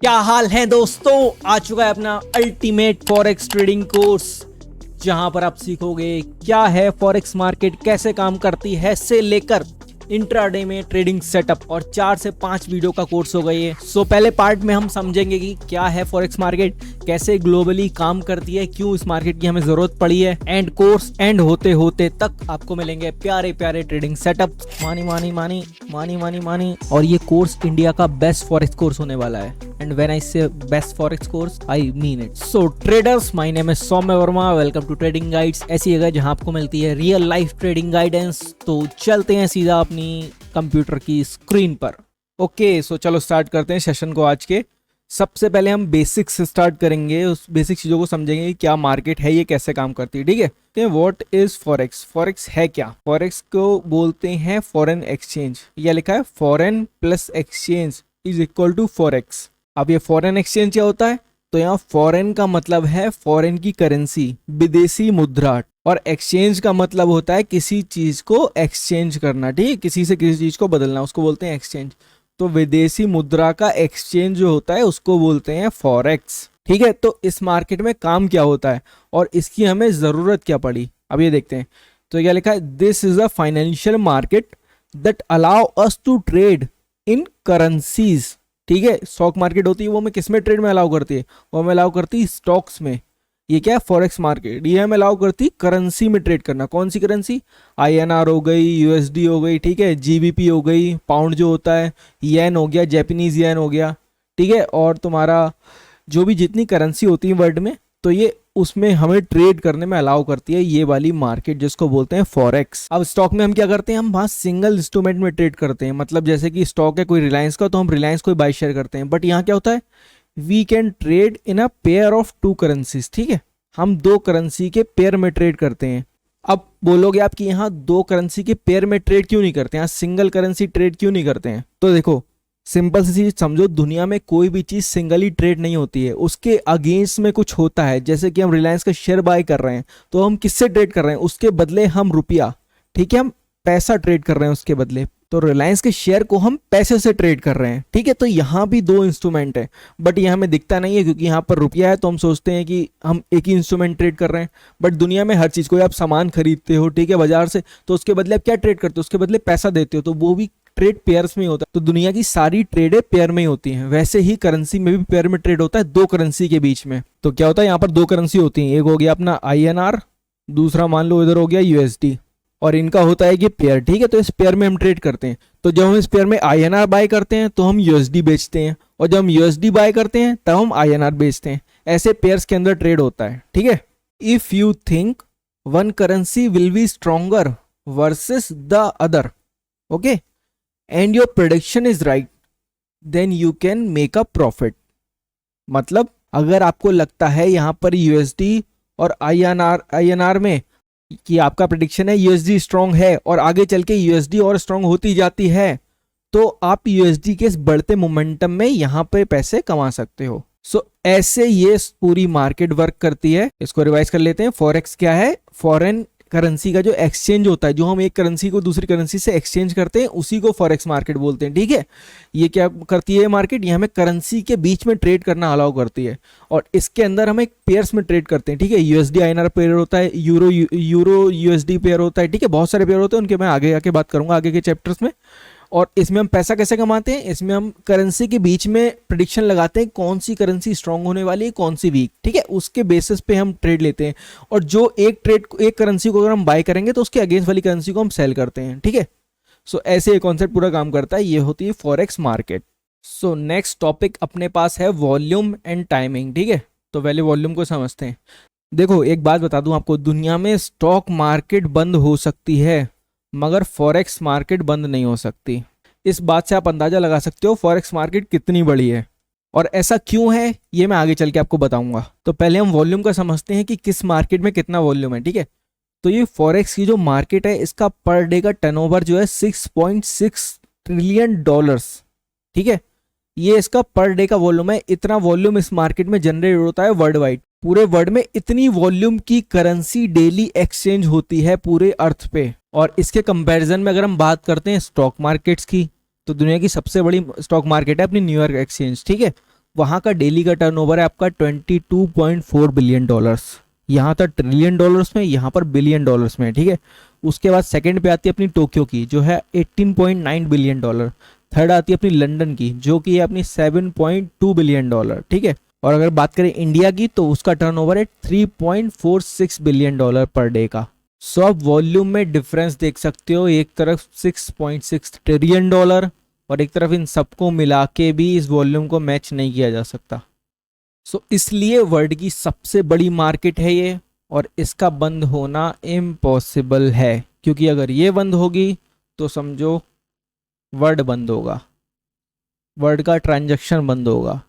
क्या हाल है दोस्तों। आ चुका है अपना अल्टीमेट फॉरेक्स ट्रेडिंग कोर्स, जहां पर आप सीखोगे क्या है फॉरेक्स मार्केट, कैसे काम करती है से लेकर इंट्राडे में ट्रेडिंग सेटअप। और 4 से 5 वीडियो का कोर्स होगा ये। सो पहले पार्ट में हम समझेंगे कि क्या है फॉरेक्स मार्केट, कैसे ग्लोबली काम करती है, क्यों इस मार्केट की हमें जरूरत पड़ी है। एंड कोर्स एंड होते होते तक आपको मिलेंगे प्यारे प्यारे ट्रेडिंग सेटअप। मानी मानी मानी मानी मानी मानी। और ये कोर्स इंडिया का बेस्ट फॉरेक्स कोर्स होने वाला है। And when I say best forex course, I mean it. So traders, my name is Saumya Verma. Welcome to Trading Guides. ऐसी जगह जहां आपको मिलती है रियल लाइफ ट्रेडिंग गाइडेंस। तो चलते हैं सीधा अपनी कंप्यूटर की स्क्रीन पर। ओके, सो चलो स्टार्ट करते हैं सेशन को आज के। सबसे पहले हम बेसिक्स से स्टार्ट करेंगे, उस बेसिक चीज़ों को समझेंगे कि क्या मार्केट है, ये कैसे काम करती है। ठीक है, व्हाट इज फॉरेक्स। फॉरेक्स है क्या? फॉरेक्स को बोलते हैं फॉरेन एक्सचेंज। यह लिखा है foreign plus exchange is equal to forex. अब ये फॉरेन एक्सचेंज क्या होता है? तो यहाँ फॉरेन का मतलब है फॉरेन की करेंसी, विदेशी मुद्रा, और एक्सचेंज का मतलब होता है किसी चीज को एक्सचेंज करना। ठीक है, किसी से किसी चीज को बदलना, उसको बोलते हैं एक्सचेंज। तो विदेशी मुद्रा का एक्सचेंज जो होता है उसको बोलते हैं फॉरेक्स। ठीक है, तो इस मार्केट में काम क्या होता है और इसकी हमें जरूरत क्या पड़ी, अब ये देखते हैं। तो क्या लिखा है? This is a financial market that allow us to trade in currencies. ठीक है, स्टॉक मार्केट होती है वो हमें किस में ट्रेड में अलाउ करती है? वो हमें अलाउ करती है स्टॉक्स में। ये क्या है? Forex market. ये हमें अलाउ करती है करेंसी में ट्रेड करना। कौन सी करेंसी? आईएनआर हो गई, यूएसडी हो गई, ठीक है, जीबीपी हो गई, पाउंड जो होता है, येन हो गया, जैपनीज येन हो गया, ठीक है, और तुम्हारा जो भी जितनी करेंसी होती है वर्ल्ड में, तो ये उसमें हमें ट्रेड करने में अलाउ करती है ये वाली मार्केट, जिसको बोलते हैं फॉरेक्स। अब स्टॉक में हम क्या करते हैं? हम वहां सिंगल इंस्ट्रूमेंट में ट्रेड करते हैं। मतलब जैसे कि स्टॉक है कोई रिलायंस का, तो हम रिलायंस को बाय शेयर करते हैं। बट यहाँ क्या होता है? We can trade in a pair of 2 currencies. ठीक है, हम 2 करेंसी के पेयर में ट्रेड करते हैं। अब बोलोगे आप कि यहाँ 2 करेंसी के पेयर में ट्रेड क्यों नहीं करते, यहाँ सिंगल करेंसी ट्रेड क्यों नहीं करते हैं? तो देखो, सिंपल सी चीज समझो, दुनिया में कोई भी चीज सिंगली ट्रेड नहीं होती है, उसके अगेंस्ट में कुछ होता है। जैसे कि हम रिलायंस का शेयर बाय कर रहे हैं, तो हम किससे ट्रेड कर रहे हैं? उसके बदले हम रुपया, ठीक है, हम पैसा ट्रेड कर रहे हैं उसके बदले। तो रिलायंस के शेयर को हम पैसे से ट्रेड कर रहे हैं। ठीक है, तो यहाँ भी 2 इंस्ट्रूमेंट है, बट ये हमें दिखता नहीं है क्योंकि यहाँ पर रुपया है, तो हम सोचते हैं कि हम एक ही इंस्ट्रूमेंट ट्रेड कर रहे हैं। बट दुनिया में हर चीज, कोई आप सामान खरीदते हो, ठीक है, बाजार से, तो उसके बदले आप क्या ट्रेड करते हो? उसके बदले पैसा देते हो, तो वो भी ट्रेड पेयर्स में होता है। तो दुनिया की सारी ट्रेडें पेयर में ही होती हैं। वैसे ही करेंसी में भी पेयर में ट्रेड होता है, 2 करेंसी के बीच में। तो क्या होता है? यहाँ पर 2 करेंसी होती हैं, एक हो गया अपना आईएनआर, दूसरा मान लो इधर हो गया यूएसडी, और इनका होता है कि पेयर। ठीक है, तो इस पेयर में हम ट्रेड करते हैं। तो जब हम इस पेयर में आईएनआर बाय करते हैं तो हम यूएसडी बेचते हैं, और जब हम यूएसडी बाय करते हैं तब हम आईएनआर बेचते हैं। ऐसे पेयर्स के अंदर ट्रेड होता है। ठीक है, if you think one currency will be stronger versus the other, okay, and your prediction is right, then you can make a profit. मतलब अगर आपको लगता है यहां पर यूएसडी और आईएनआर में कि आपका प्रेडिक्शन है यूएसडी स्ट्रांग है और आगे चल के यूएसडी और स्ट्रांग होती जाती है, तो आप यूएसडी के इस बढ़ते मोमेंटम में यहां पे पैसे कमा सकते हो। सो ऐसे ये पूरी मार्केट वर्क करती है। इसको रिवाइज कर लेते हैं। फॉरेक्स क्या है? फॉरेन करेंसी का जो एक्सचेंज होता है, जो हम एक करेंसी को दूसरी करेंसी से एक्सचेंज करते हैं, उसी को फॉरेक्स मार्केट बोलते हैं। ठीक है, ये क्या करती है मार्केट? ये हमें करेंसी के बीच में ट्रेड करना अलाउ करती है, और इसके अंदर हम एक पेयर्स में ट्रेड करते हैं। ठीक है, यूएसडी आईएनआर पेयर होता है, यूरो यूएसडी पेयर होता है। ठीक है, बहुत सारे पेयर होते हैं, उनके मैं आगे आके बात करूंगा आगे के चैप्टर्स में। और इसमें हम पैसा कैसे कमाते हैं? इसमें हम करेंसी के बीच में प्रिडिक्शन लगाते हैं, कौन सी करेंसी स्ट्रांग होने वाली है, कौन सी वीक। ठीक है, उसके बेसिस पे हम ट्रेड लेते हैं, और जो एक करेंसी को अगर हम बाय करेंगे तो उसके अगेंस्ट वाली करेंसी को हम सेल करते हैं। ठीक है, सो ऐसे ये कॉन्सेप्ट पूरा काम करता है। ये होती है forex market. So next topic अपने पास है वॉल्यूम एंड टाइमिंग। ठीक है, तो पहले वॉल्यूम को समझते हैं। देखो, एक बात बता दूं आपको, दुनिया में स्टॉक मार्केट बंद हो सकती है मगर फॉरेक्स मार्केट बंद नहीं हो सकती। इस बात से आप अंदाजा लगा सकते हो फॉरेक्स मार्केट कितनी बड़ी है, और ऐसा क्यों है ये मैं आगे चल के आपको बताऊंगा। तो पहले हम वॉल्यूम का समझते हैं कि किस मार्केट में कितना वॉल्यूम है। ठीक है, तो ये फॉरेक्स की जो मार्केट है, इसका पर डे का टर्नओवर जो है 6.6 ट्रिलियन डॉलर्स। ठीक है, ये इसका पर डे का वॉल्यूम है। इतना वॉल्यूम इस मार्केट में जनरेट होता है वर्ल्ड वाइड। पूरे वर्ल्ड में इतनी वॉल्यूम की करेंसी डेली एक्सचेंज होती है पूरे अर्थ पे। और इसके कंपैरिजन में अगर हम बात करते हैं स्टॉक मार्केट्स की, तो दुनिया की सबसे बड़ी स्टॉक मार्केट है अपनी न्यूयॉर्क एक्सचेंज। ठीक है, वहाँ का डेली का टर्नओवर है आपका 22.4 बिलियन डॉलर्स। यहाँ था ट्रिलियन डॉलर्स में, यहाँ पर बिलियन डॉलर्स में, ठीक है। उसके बाद सेकंड पे आती है अपनी टोक्यो की जो है 18.9 बिलियन डॉलर। थर्ड आती है अपनी लंदन की जो कि है अपनी 7.2 बिलियन डॉलर, ठीक है। और अगर बात करें इंडिया की तो उसका टर्नओवर है 3.46 बिलियन डॉलर पर डे का। सो आप वॉल्यूम में डिफरेंस देख सकते हो, एक तरफ 6.6 ट्रिलियन डॉलर और एक तरफ इन सबको मिला के भी इस वॉल्यूम को मैच नहीं किया जा सकता। सो इसलिए वर्ल्ड की सबसे बड़ी मार्केट है ये, और इसका बंद होना इम्पॉसिबल है, क्योंकि अगर ये बंद होगी तो समझो वर्ल्ड बंद होगा, वर्ल्ड का ट्रांजैक्शन बंद होगा।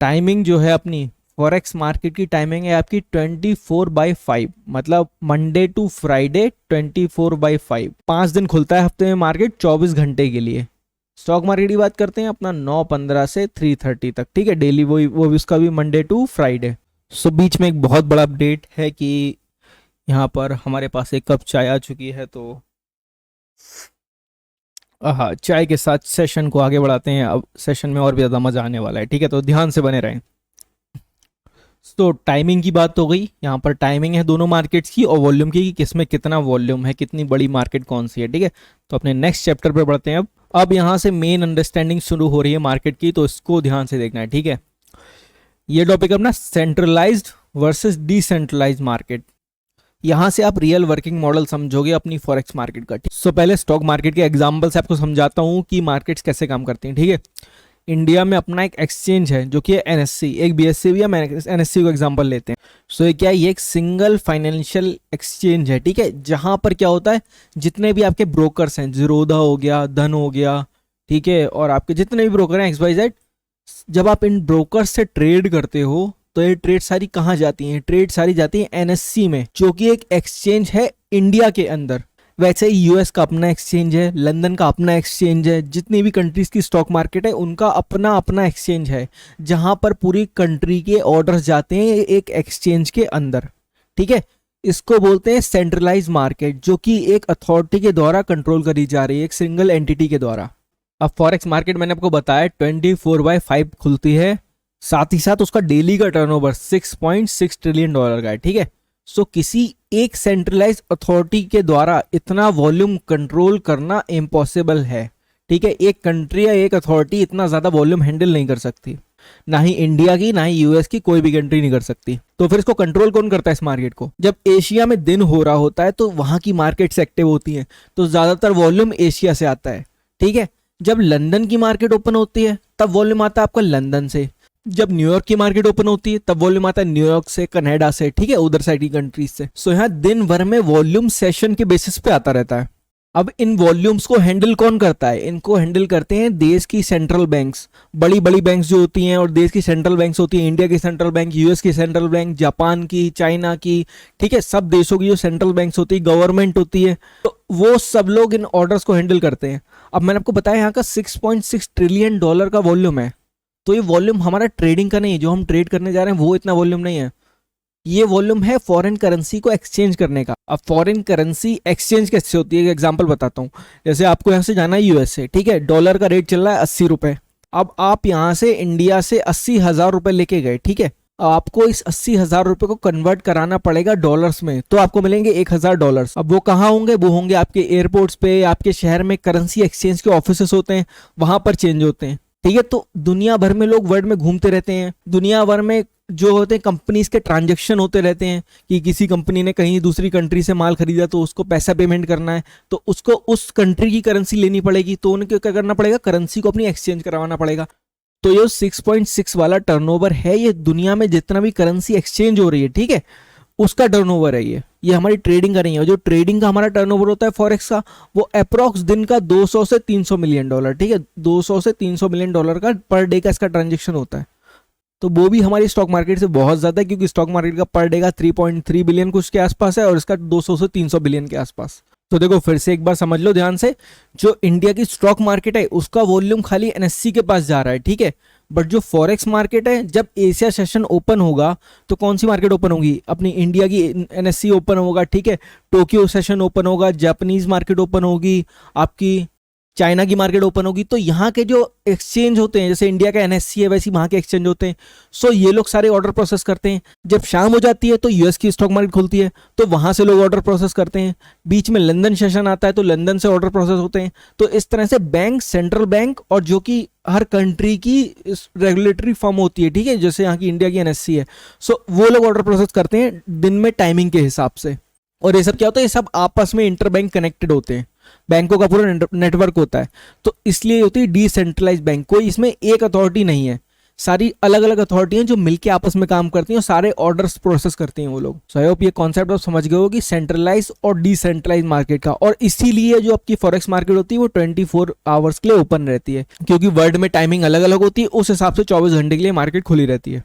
टाइमिंग जो है अपनी फॉरेक्स मार्केट की टाइमिंग है आपकी 24/5, मतलब मंडे टू फ्राइडे 24/5, 5 दिन खुलता है हफ्ते में मार्केट 24 घंटे के लिए। स्टॉक मार्केट की बात करते हैं अपना 9:15 से 3:30 तक, ठीक है, डेली वो भी उसका भी मंडे टू फ्राइडे। सो बीच में एक बहुत बड़ा अपडेट है कि यहाँ पर हमारे पास एक कप चाय आ चुकी है, तो हाँ, चाय के साथ सेशन को आगे बढ़ाते हैं। अब सेशन में और भी ज़्यादा मज़ा आने वाला है, ठीक है, तो ध्यान से बने रहें। तो टाइमिंग की बात हो गई, यहाँ पर टाइमिंग है दोनों मार्केट्स की और वॉल्यूम की कि किसमें कितना वॉल्यूम है, कितनी बड़ी मार्केट कौन सी है, ठीक है। तो अपने नेक्स्ट चैप्टर पर बढ़ते हैं। अब यहाँ से मेन अंडरस्टैंडिंग शुरू हो रही है मार्केट की, तो इसको ध्यान से देखना है, ठीक है। ये टॉपिक अपना सेंट्रलाइज्ड वर्सेस डिसेंट्रलाइज्ड मार्केट। यहाँ से आप रियल वर्किंग मॉडल समझोगे अपनी फॉरेक्स मार्केट का। सो पहले स्टॉक मार्केट के एग्जांपल से आपको समझाता हूँ कि मार्केट्स कैसे काम करती हैं, ठीक है। इंडिया में अपना एक एक्सचेंज है जो कि है एनएससी, एक बीएससी या एनएससी को एग्जांपल लेते हैं। सो ये क्या है, ये एक सिंगल फाइनेंशियल एक्सचेंज है, ठीक है, जहां पर क्या होता है, जितने भी आपके ब्रोकर्स हैं, जीरोधा हो गया, धन हो गया, ठीक है, और आपके जितने भी ब्रोकर हैं XYZ, जब आप इन ब्रोकर्स से ट्रेड करते हो तो ये ट्रेड सारी कहाँ जाती हैं, ट्रेड सारी जाती है एनएससी में, जो कि एक एक्सचेंज है इंडिया के अंदर। वैसे ही यूएस का अपना एक्सचेंज है, लंदन का अपना एक्सचेंज है, जितनी भी कंट्रीज की स्टॉक मार्केट है उनका अपना अपना एक्सचेंज है, जहां पर पूरी कंट्री के ऑर्डर्स जाते हैं एक एक्सचेंज के अंदर, ठीक है। इसको बोलते हैं सेंट्रलाइज मार्केट, जो कि एक अथॉरिटी के द्वारा कंट्रोल करी जा रही है, एक सिंगल एंटिटी के द्वारा। अब फॉरेक्स मार्केट मैंने आपको बताया 24/5 खुलती है, साथ ही साथ उसका डेली का टर्नओवर 6.6 ट्रिलियन डॉलर का है, ठीक है। सो किसी एक सेंट्रलाइज अथॉरिटी के द्वारा इतना वॉल्यूम कंट्रोल करना इम्पॉसिबल है, ठीक है। एक कंट्री या एक अथॉरिटी इतना ज्यादा वॉल्यूम हैंडल नहीं कर सकती, ना ही इंडिया की ना ही यूएस की कोई भी कंट्री नहीं कर सकती। तो फिर इसको कंट्रोल कौन करता है इस मार्केट को? जब एशिया में दिन हो रहा होता है तो वहां की मार्केट्स एक्टिव होती हैं, तो ज्यादातर वॉल्यूम एशिया से आता है, ठीक है। जब लंदन की मार्केट ओपन होती है तब वॉल्यूम आता है आपका लंदन से। जब न्यूयॉर्क की मार्केट ओपन होती है तब वॉल्यूम आता है न्यूयॉर्क से, कनाडा से, ठीक है, उधर साइड की कंट्रीज से। सो यहाँ दिन भर में वॉल्यूम सेशन के बेसिस पे आता रहता है। अब इन वॉल्यूम्स को हैंडल कौन करता है? इनको हैंडल करते हैं देश की सेंट्रल बैंक्स, बड़ी बड़ी बैंक्स जो होती हैं, और देश की सेंट्रल बैंक्स होती हैं, इंडिया की सेंट्रल बैंक, यूएस की सेंट्रल बैंक, जापान की, चाइना की, ठीक है, सब देशों की जो सेंट्रल बैंक्स होती है, गवर्नमेंट होती है, तो वो सब लोग इन ऑर्डर्स को हैंडल करते हैं। अब मैंने आपको बताया यहाँ का 6.6 ट्रिलियन डॉलर का वॉल्यूम है, तो ये वॉल्यूम हमारा ट्रेडिंग का नहीं है, जो हम ट्रेड करने जा रहे हैं वो इतना वॉल्यूम नहीं है, ये वॉल्यूम है फॉरेन करेंसी को एक्सचेंज करने का। अब फॉरेन करेंसी एक्सचेंज कैसे होती है, एग्जांपल बताता हूँ। जैसे आपको यहाँ से जाना है यूएस से, ठीक है, डॉलर का रेट चल रहा है 80 रुपए। अब आप यहाँ से इंडिया से 80,000 रुपए लेके गए, ठीक है, आपको इस 80,000 रुपए को कन्वर्ट कराना पड़ेगा डॉलर्स में, तो आपको मिलेंगे 1,000 डॉलर्स। अब वो कहाँ होंगे? वो होंगे आपके एयरपोर्ट्स पे, आपके शहर में करेंसी एक्सचेंज के ऑफिसेस होते हैं, वहां पर चेंज होते हैं, ठीक है। तो दुनिया भर में लोग वर्ल्ड में घूमते रहते हैं, दुनिया भर में जो होते हैं कंपनीज के ट्रांजैक्शन होते रहते हैं, कि किसी कंपनी ने कहीं दूसरी कंट्री से माल खरीदा तो उसको पैसा पेमेंट करना है, तो उसको उस कंट्री की करेंसी लेनी पड़ेगी, तो उन्हें क्या करना पड़ेगा? करेंसी को अपनी एक्सचेंज करवाना पड़ेगा। तो ये 6.6 वाला टर्नओवर है, ये दुनिया में जितना भी करेंसी एक्सचेंज हो रही है, ठीक है, उसका टर्नओवर है ये हमारी ट्रेडिंग का नहीं है। जो ट्रेडिंग का हमारा टर्नओवर होता है फॉरेक्स का, वो अप्रॉक्स दिन का 200 से 300 मिलियन डॉलर, ठीक है, 200 से 300 मिलियन डॉलर का पर डे का इसका ट्रांजेक्शन होता है। तो वो भी हमारी स्टॉक मार्केट से बहुत ज्यादा है, क्योंकि स्टॉक मार्केट का पर डे का 3.3 बिलियन कुछ के आसपास है, और इसका 200 से 300 बिलियन के आसपास। तो देखो फिर से एक बार समझ लो ध्यान से, जो इंडिया की स्टॉक मार्केट है उसका वॉल्यूम खाली एनएससी के पास जा रहा है, ठीक है, बट जो फॉरेक्स मार्केट है, जब एशिया सेशन ओपन होगा तो कौन सी मार्केट ओपन होगी? अपनी इंडिया की एनएससी ओपन होगा, ठीक है, टोक्यो सेशन ओपन होगा, जापानीज मार्केट ओपन होगी, आपकी चाइना की मार्केट ओपन होगी तो यहाँ के जो एक्सचेंज होते हैं, जैसे इंडिया का एनएससी है वैसे वहाँ के एक्सचेंज होते हैं। सो ये लोग सारे ऑर्डर प्रोसेस करते हैं। जब शाम हो जाती है तो यूएस की स्टॉक मार्केट खुलती है तो वहाँ से लोग ऑर्डर प्रोसेस करते हैं। बीच में लंदन सेशन आता है तो लंदन से ऑर्डर प्रोसेस होते हैं। तो इस तरह से बैंक, सेंट्रल बैंक और जो कि हर कंट्री की रेगुलेटरी फॉर्म होती है, ठीक है, जैसे यहाँ की इंडिया की एनएससी है, सो वो लोग ऑर्डर प्रोसेस करते हैं दिन में टाइमिंग के हिसाब से। और ये सब क्या होता है, ये सब आपस में इंटरबैंक कनेक्टेड होते हैं, बैंकों का पूरा नेटवर्क होता है। तो इसलिए होती है डिसेंट्रलाइज बैंक। कोई इसमें एक अथॉरिटी नहीं है, सारी अलग अलग अथॉरिटी हैं जो मिलके आपस में काम करती हैं और सारे ऑर्डर्स प्रोसेस करते हैं वो लोग। सो आई होप ये कॉन्सेप्ट आप समझ गए हो कि सेंट्रलाइज और डिसेंट्रलाइज मार्केट का। और इसीलिए जो आपकी फॉरेक्स मार्केट होती है वो 24 आवर्स के लिए ओपन रहती है, क्योंकि वर्ल्ड में टाइमिंग अलग अलग होती है, उस हिसाब से 24 घंटे के लिए मार्केट खुली रहती है।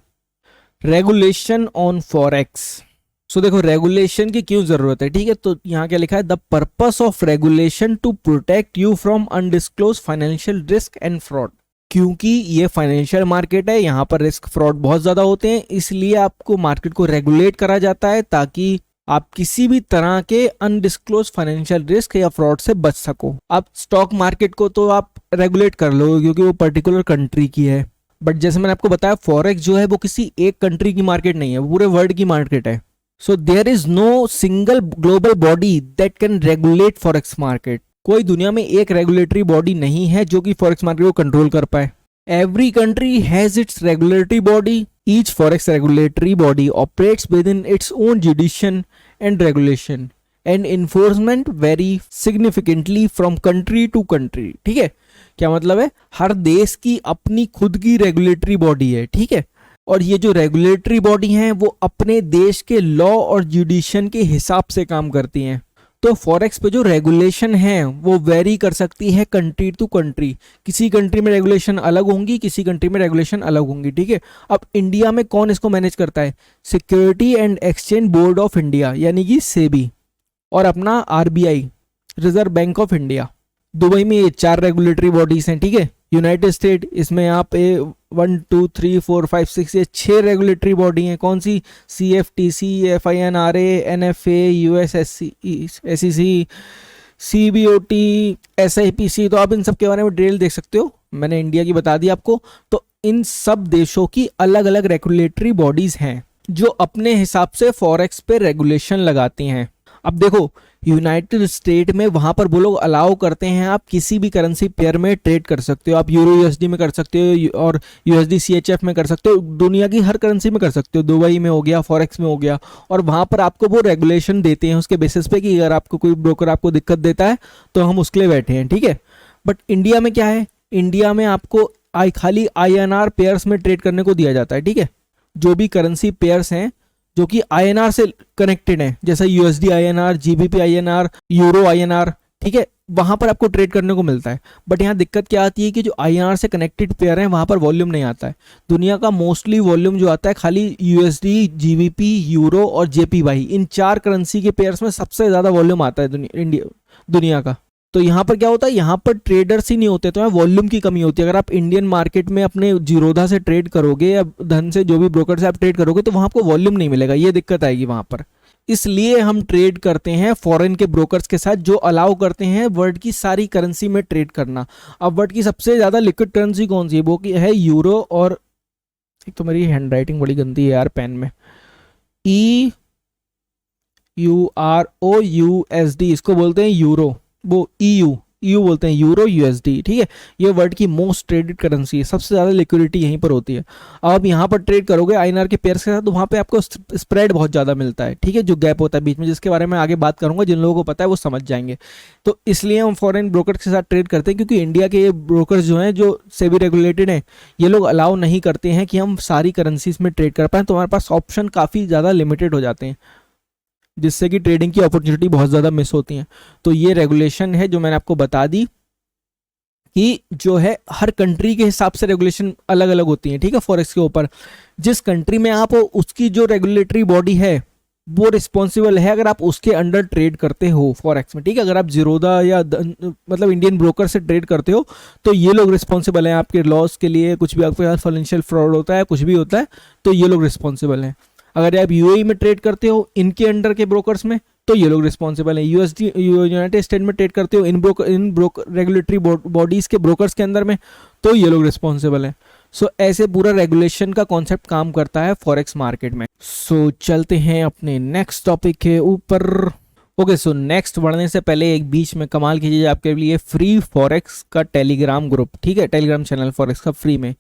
Regulation on forex. सो देखो रेगुलेशन की क्यों जरूरत है, ठीक है। तो यहाँ क्या लिखा है, the purpose of regulation to protect you from undisclosed financial risk and fraud. क्योंकि ये फाइनेंशियल मार्केट है, यहाँ पर रिस्क फ्रॉड बहुत ज्यादा होते हैं, इसलिए आपको मार्केट को रेगुलेट करा जाता है ताकि आप किसी भी तरह के अनडिस्क्लोज फाइनेंशियल रिस्क या फ्रॉड से बच सको। आप स्टॉक मार्केट को तो आप रेगुलेट कर लो क्योंकि वो पर्टिकुलर कंट्री की है, बट जैसे मैंने आपको बताया फॉरेक्स जो है वो किसी एक कंट्री की मार्केट नहीं है, वो पूरे वर्ल्ड की मार्केट है। So there is no single global body that can regulate forex market. कोई दुनिया में एक रेगुलेटरी बॉडी नहीं है जो कि फॉरेक्स मार्केट को कंट्रोल कर पाए। Every country has its regulatory body. Each forex regulatory body operates within its own jurisdiction and regulation and enforcement vary significantly from country to country. ठीक है, क्या मतलब है, हर देश की अपनी खुद की रेगुलेटरी बॉडी है, ठीक है। और ये जो रेगुलेटरी बॉडी हैं वो अपने देश के लॉ और जुडिशन के हिसाब से काम करती हैं। तो फॉरेक्स पे जो रेगुलेशन है वो वेरी कर सकती है कंट्री टू कंट्री। किसी कंट्री में रेगुलेशन अलग होंगी, किसी कंट्री में रेगुलेशन अलग होंगी, ठीक है। अब इंडिया में कौन इसको मैनेज करता है, security and exchange board of India यानी कि सेबी, और अपना RBI reserve bank of India. Dubai में ये 4 रेगुलेटरी बॉडीज हैं, ठीक है। यूनाइटेड स्टेट, इसमें आप 1 2 3 4 5 6 ये 6 रेगुलेटरी बॉडी हैं। कौन सी, CFTC, FINRA, NFA, USSC, SEC, CBOT, SIPC। तो आप इन सब के बारे में डिटेल देख सकते हो, मैंने इंडिया की बता दी आपको। तो इन सब देशों की अलग अलग रेगुलेटरी बॉडीज हैं जो अपने हिसाब से फॉरेक्स पे रेगुलेशन लगाती हैं। अब देखो यूनाइटेड स्टेट में वहां पर वो लोग अलाउ करते हैं आप किसी भी करेंसी पेयर में ट्रेड कर सकते हो। आप यूरो USD में कर सकते हो और USD CHF में कर सकते हो, दुनिया की हर करेंसी में कर सकते हो। दुबई में हो गया, फॉरेक्स में हो गया, और वहां पर आपको वो रेगुलेशन देते हैं उसके बेसिस पे कि अगर आपको कोई ब्रोकर आपको दिक्कत देता है तो हम उसके लिए बैठे हैं, ठीक है। बट इंडिया में क्या है, इंडिया में आपको खाली INR पेयर्स में ट्रेड करने को दिया जाता है, ठीक है। जो भी करेंसी पेयर्स हैं जो कि INR से कनेक्टेड है, जैसे USD INR, GBP INR, euro INR, ठीक है, वहां पर आपको ट्रेड करने को मिलता है। बट यहाँ दिक्कत क्या आती है कि जो INR से कनेक्टेड पेयर हैं वहां पर वॉल्यूम नहीं आता है। दुनिया का मोस्टली वॉल्यूम जो आता है खाली USD, GBP, यूरो और JPY, इन 4 करेंसी के पेयर्स में सबसे ज्यादा वॉल्यूम आता है दुनिया का। तो यहाँ पर क्या होता है, यहाँ पर ट्रेडर्स ही नहीं होते, तो यहाँ वॉल्यूम की कमी होती है। अगर आप इंडियन मार्केट में अपने जीरोधा से ट्रेड करोगे या धन से, जो भी ब्रोकर से आप ट्रेड करोगे, तो वहाँ आपको वॉल्यूम नहीं मिलेगा, ये दिक्कत आएगी वहाँ पर। इसलिए हम ट्रेड करते हैं फॉरेन के ब्रोकर्स के साथ जो अलाउ करते हैं वर्ल्ड की सारी करेंसी में ट्रेड करना। अब वर्ल्ड की सबसे ज़्यादा लिक्विड करेंसी कौन सी है, वो है यूरो, और एक तो मेरी हैंड राइटिंग बड़ी गंदी है यार पेन में, EUROUSD, इसको बोलते हैं यूरो, वो EU बोलते हैं, यूरो USD, ठीक है। ये वर्ल्ड की मोस्ट ट्रेडेड करेंसी है, सबसे ज़्यादा लिक्विडिटी यहीं पर होती है। अब आप यहाँ पर ट्रेड करोगे INR के पेयर्स के साथ, तो वहाँ पे आपको स्प्रेड बहुत ज़्यादा मिलता है, ठीक है, जो गैप होता है बीच में, जिसके बारे में आगे बात करूँगा, जिन लोगों को पता है वो समझ जाएंगे। तो इसलिए हम फॉरेन ब्रोकर्स के साथ ट्रेड करते हैं, क्योंकि इंडिया के ये ब्रोकर्स जो हैं, जो सेबी रेगुलेटेड हैं, ये लोग अलाउ नहीं करते हैं कि हम सारी करेंसीज में ट्रेड कर पाएँ। तो हमारे पास ऑप्शन काफ़ी ज़्यादा लिमिटेड हो जाते हैं, जिससे कि ट्रेडिंग की अपॉर्चुनिटी बहुत ज़्यादा मिस होती हैं। तो ये रेगुलेशन है जो मैंने आपको बता दी कि जो है हर कंट्री के हिसाब से रेगुलेशन अलग अलग होती है, ठीक है। फॉरेक्स के ऊपर जिस कंट्री में आप हो उसकी जो रेगुलेटरी बॉडी है वो रिस्पॉन्सिबल है अगर आप उसके अंडर ट्रेड करते हो फॉरेक्स में, ठीक है। अगर आप जीरोधा या मतलब इंडियन ब्रोकर से ट्रेड करते हो तो ये लोग रिस्पॉन्सिबल हैं आपके लॉस के लिए। कुछ भी आपके साथ फाइनेंशियल फ्रॉड होता है, कुछ भी होता है, तो ये लोग रिस्पॉन्सिबल हैं। अगर आप यूएई में ट्रेड करते हो इनके अंडर के ब्रोकर्स में तो ये लोग रिस्पॉन्सिबल हैं। यूएसडी यूनाइटेड स्टेट में ट्रेड करते हो इन ब्रोकर रेगुलेटरी बॉडीज के ब्रोकर्स के अंदर में तो ये लोग रिस्पॉन्सिबल हैं। सो ऐसे पूरा रेगुलेशन का कॉन्सेप्ट काम करता है फॉरेक्स मार्केट में। सो चलते हैं अपने नेक्स्ट टॉपिक के ऊपर। ओके, सो नेक्स्ट बढ़ने से पहले एक बीच में कमाल की चीज़ आपके लिए फ्री फॉरेक्स का टेलीग्राम ग्रुप, ठीक है, टेलीग्राम चैनल फॉरेक्स का फ्री में,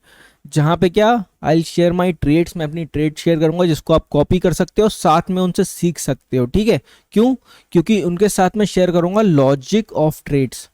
जहाँ पे क्या आई शेयर माई ट्रेड्स, मैं अपनी ट्रेड शेयर करूंगा जिसको आप कॉपी कर सकते हो, साथ में उनसे सीख सकते हो, ठीक है। क्यों? क्योंकि उनके साथ में शेयर करूंगा लॉजिक ऑफ ट्रेड्स,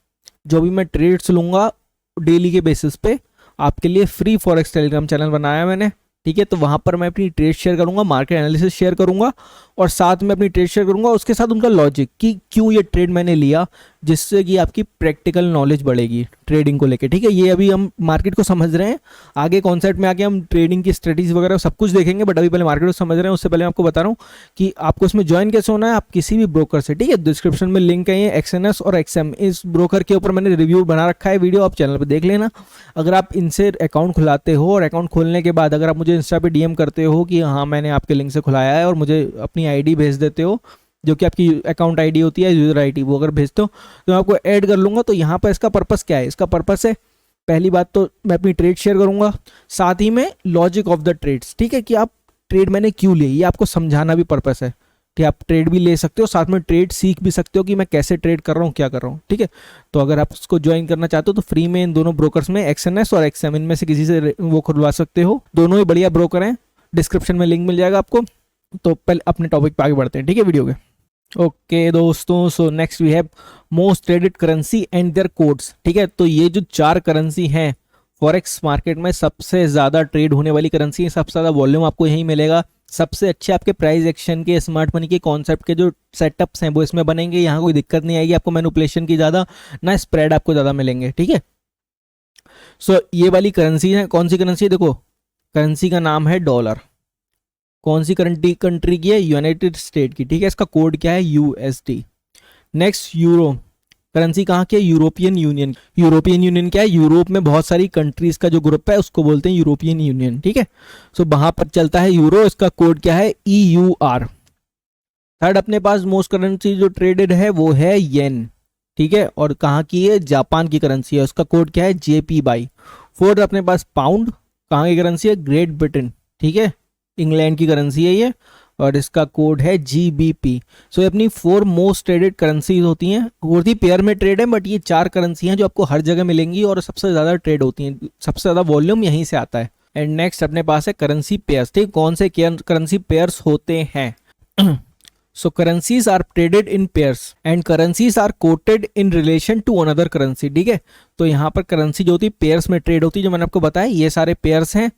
जो भी मैं ट्रेड्स लूंगा डेली के बेसिस पे आपके लिए फ्री फॉरेक्स टेलीग्राम चैनल बनाया मैंने, ठीक है। तो वहां पर मैं अपनी ट्रेड शेयर करूंगा, मार्केट एनालिसिस शेयर करूंगा और साथ में अपनी ट्रेड शेयर करूंगा, उसके साथ उनका लॉजिक कि क्यों ये ट्रेड मैंने लिया, जिससे कि आपकी प्रैक्टिकल नॉलेज बढ़ेगी ट्रेडिंग को लेके, ठीक है। ये अभी हम मार्केट को समझ रहे हैं, आगे कॉन्सेप्ट में आके हम ट्रेडिंग की स्ट्रेटेजी वगैरह सब कुछ देखेंगे, बट अभी पहले मार्केट को समझ रहे हैं। उससे पहले मैं आपको बता रहा हूँ कि आपको इसमें ज्वाइन कैसे होना है। आप किसी भी ब्रोकर से, ठीक है, डिस्क्रिप्शन में लिंक है ये एक्सएनएस और एक्सएम, इस ब्रोकर के ऊपर मैंने रिव्यू बना रखा है, वीडियो आप चैनल पर देख लेना। अगर आप इनसे अकाउंट खुलाते हो और अकाउंट खोलने के बाद अगर आप मुझे इंस्टा पे डीएम करते हो कि हाँ मैंने आपके लिंक से खुलाया है और मुझे अपनी आईडी भेज देते हो, जो कि आपकी अकाउंट आईडी होती है, यूजर आईडी, वो अगर भेजते हो तो मैं आपको ऐड कर लूँगा। तो यहाँ पर इसका पर्पस क्या है? इसका पर्पस है, पहली बात तो मैं अपनी ट्रेड शेयर करूँगा, साथ ही में लॉजिक ऑफ द ट्रेड्स, ठीक है, कि आप ट्रेड मैंने क्यों ली, ये आपको समझाना भी पर्पस है कि आप ट्रेड भी ले सकते हो, साथ में ट्रेड सीख भी सकते हो कि मैं कैसे ट्रेड कर रहा हूँ, क्या कर रहा हूँ, ठीक है। तो अगर आप उसको ज्वाइन करना चाहते हो तो फ्री में इन दोनों ब्रोकर्स में एक्सएनएस और एक्सएम, इनमें से किसी से वो खुलवा सकते हो, दोनों ही बढ़िया ब्रोकर हैं, डिस्क्रिप्शन में लिंक मिल जाएगा आपको। तो पहले अपने टॉपिक पे आगे बढ़ते हैं, ठीक है, वीडियो के। ओके दोस्तों, so next we have most traded currency and their codes, ठीक है। तो ये जो 4 करेंसी हैं फॉरेक्स मार्केट में सबसे ज़्यादा ट्रेड होने वाली करेंसी है, सबसे ज़्यादा वॉल्यूम आपको यहीं मिलेगा, सबसे अच्छे आपके प्राइस एक्शन के, स्मार्ट मनी के कॉन्सेप्ट के जो सेटअप्स हैं वो इसमें बनेंगे। यहाँ कोई दिक्कत नहीं आएगी आपको मैनिपुलेशन की, ज़्यादा ना स्प्रेड आपको ज़्यादा मिलेंगे, ठीक है। सो ये वाली करेंसी है, कौन सी करेंसी है? देखो करेंसी का नाम है डॉलर, कौन सी कंट्री की है? यूनाइटेड स्टेट की, ठीक है। इसका कोड क्या है? यूएसडी। नेक्स्ट यूरो, करेंसी कहाँ की है? European union. यूरोपियन यूनियन क्या है? यूरोप में बहुत सारी कंट्रीज का जो ग्रुप है उसको बोलते हैं यूरोपियन यूनियन, ठीक है। सो वहां पर चलता है यूरो, इसका कोड क्या है? EUR। थर्ड अपने पास मोस्ट करेंसी जो ट्रेडेड है वो है येन, ठीक है, और कहाँ की है? जापान की करेंसी है, उसका कोड क्या है? JPY। फोर्थ अपने पास पाउंड, कहाँ की करेंसी है? ग्रेट ब्रिटेन, ठीक है, इंग्लैंड की करेंसी है ये, और इसका कोड है GBP। सो ये अपनी 4 मोस्ट ट्रेडेड करेंसीज होती हैं, होती पेयर में ट्रेड है, बट ये 4 करेंसी हैं जो आपको हर जगह मिलेंगी और सबसे ज़्यादा ट्रेड होती हैं, सबसे ज़्यादा वॉल्यूम यहीं से आता है। एंड नेक्स्ट अपने पास है करेंसी पेयर्स, ठीक, कौन से करेंसी पेयर्स होते हैं? So currencies are traded in pairs and currencies are quoted in relation to another currency, ठीक है। तो यहाँ पर करेंसी जो होती है पेयर्स में ट्रेड होती है, जो मैंने आपको बताया ये सारे पेयर्स हैं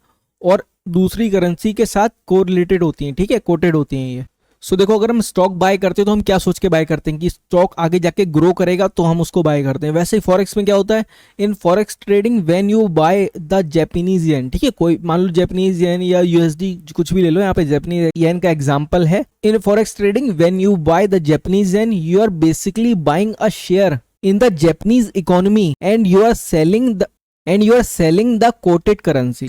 और दूसरी करेंसी के साथ कोरिलेटेड होती हैं, ठीक है, कोटेड होती हैं ये। सो देखो अगर हम स्टॉक बाय करते हैं तो हम क्या सोच के बाय करते हैं कि स्टॉक आगे जाके ग्रो करेगा तो हम उसको बाय करते हैं। वैसे ही फॉरेक्स में क्या होता है? In forex trading when you buy the Japanese yen, ठीक है, कोई मान लो जापानीज येन या USD कुछ भी ले लो, यहाँ पे जापानीज येन का एग्जांपल है। In forex trading when you buy the Japanese yen you are basically buying a share in the Japanese economy and you are selling the quoted currency,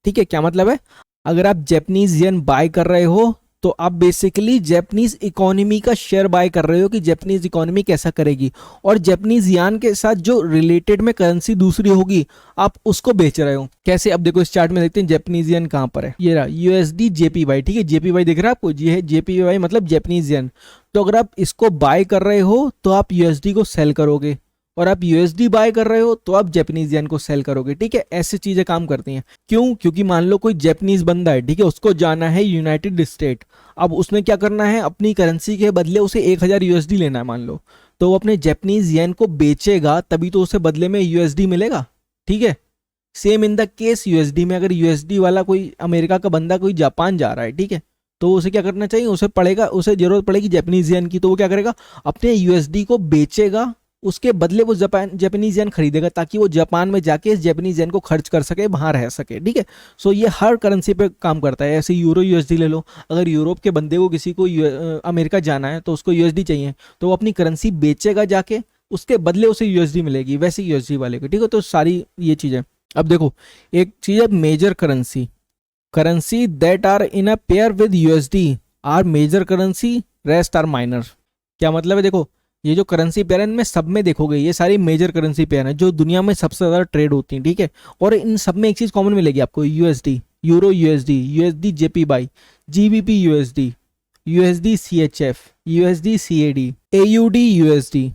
ठीक है। क्या मतलब है? अगर आप जापानीज येन बाय कर रहे हो तो आप बेसिकली जापानीज इकोनॉमी का शेयर बाय कर रहे हो कि जापानीज इकोनॉमी कैसा करेगी, और जापानीज यान के साथ जो रिलेटेड में करेंसी दूसरी होगी आप उसको बेच रहे हो। कैसे? अब देखो इस चार्ट में देखते हैं जापानीज येन कहां पर है, ये रहा USD JPY, ठीक है, JPY दिख रहा है आपको, ये है JPY मतलब जापानीज येन। तो अगर आप इसको बाय कर रहे हो तो आप USD को सेल करोगे, और आप USD बाय कर रहे हो तो आप जापानीज येन को सेल करोगे, ठीक है। ऐसी चीजें काम करती हैं। क्यों? क्योंकि मान लो कोई जापानीज बंदा है, ठीक है, उसको जाना है यूनाइटेड स्टेट, अब उसने क्या करना है? अपनी करेंसी के बदले उसे 1000 USD लेना है मान लो, तो वो अपने जापानीज येन को बेचेगा तभी तो उसे बदले में USD मिलेगा, ठीक है। Same in the case USD में, अगर USD वाला कोई अमेरिका का बंदा कोई जापान जा रहा है, ठीक है, तो उसे क्या करना चाहिए? उसे जरूरत पड़ेगी जापानीज येन की, तो वो क्या करेगा? अपने USD को बेचेगा, उसके बदले वो जापानीज येन खरीदेगा ताकि वो जापान में जाके इस जापानीज येन को खर्च कर सके, वहां रह सके, ठीक है। सो ये हर करेंसी पे काम करता है। ऐसे यूरो USD ले लो, अगर यूरोप के बंदे को किसी को अमेरिका जाना है तो उसको USD चाहिए, तो वो अपनी करेंसी बेचेगा जाके, उसके बदले उसे USD मिलेगी, वैसे USD वाले को, ठीक है। तो सारी ये चीज़ें। अब देखो एक चीज़ है major currency, currency that are in a pair with USD are major currency, rest are minor. क्या मतलब है, देखो ये जो करेंसी पेयर है इनमें सब में देखोगे ये सारी मेजर करेंसी पेयर है जो दुनिया में सबसे ज़्यादा ट्रेड होती हैं, ठीक है। और इन सब में एक चीज़ कॉमन मिलेगी आपको, USD, euro USD, USD JPY, GBP USD, USD CHF, USD CAD, AUD USD,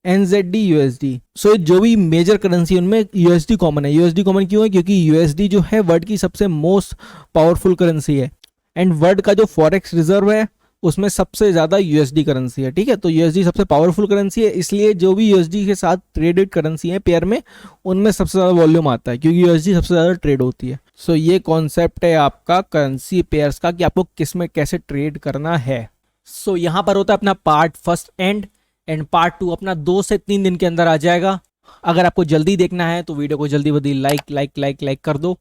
NZD USD. So जो भी मेजर करेंसी उनमें यूएसडी कॉमन है। यूएसडी कॉमन क्यों है, क्योंकि यूएसडी जो है वर्ल्ड की सबसे मोस्ट पावरफुल करेंसी है एंड वर्ल्ड का जो फॉरेक्स रिजर्व है उसमें सबसे ज़्यादा यूएसडी करेंसी है, ठीक है। तो यूएसडी सबसे पावरफुल करेंसी है, इसलिए जो भी यूएसडी के साथ ट्रेडेड करेंसी है पेयर में उनमें सबसे ज़्यादा वॉल्यूम आता है क्योंकि यूएसडी सबसे ज़्यादा ट्रेड होती है। सो ये कॉन्सेप्ट है आपका करेंसी पेयर्स का कि आपको किस में कैसे ट्रेड करना है। सो यहाँ पर होता है अपना पार्ट फर्स्ट एंड पार्ट 2 अपना 2 से 3 दिन के अंदर आ जाएगा। अगर आपको जल्दी देखना है तो वीडियो को जल्दी बल्दी लाइक कर दो,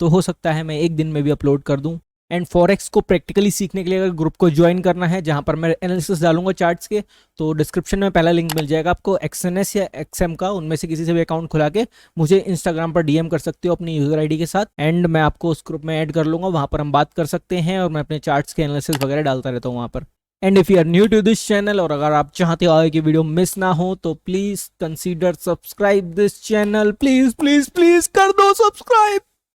तो हो सकता है मैं एक दिन में भी अपलोड कर दूं। एंड फॉरेक्स को प्रैक्टिकली सीखने के लिए अगर ग्रुप को ज्वाइन करना है जहां पर मैं एनालिसिस डालूंगा चार्ट्स के, तो डिस्क्रिप्शन में पहला लिंक मिल जाएगा आपको एक्सएनएस या एक्सएम का, उनमें से किसी से भी अकाउंट खुला के मुझे इंस्टाग्राम पर डीएम कर सकते हो अपनी यूजर आईडी के साथ एंड मैं आपको उस ग्रुप में ऐड कर लूंगा, वहां पर हम बात कर सकते हैं और मैं अपने चार्ट्स के एनालिसिस वगैरह डालता रहता हूँ वहां पर। And if you are new to this channel और अगर आप चाहते हो आगे की वीडियो मिस ना हो तो please consider subscribe this channel, please please please कर दो सब्सक्राइब।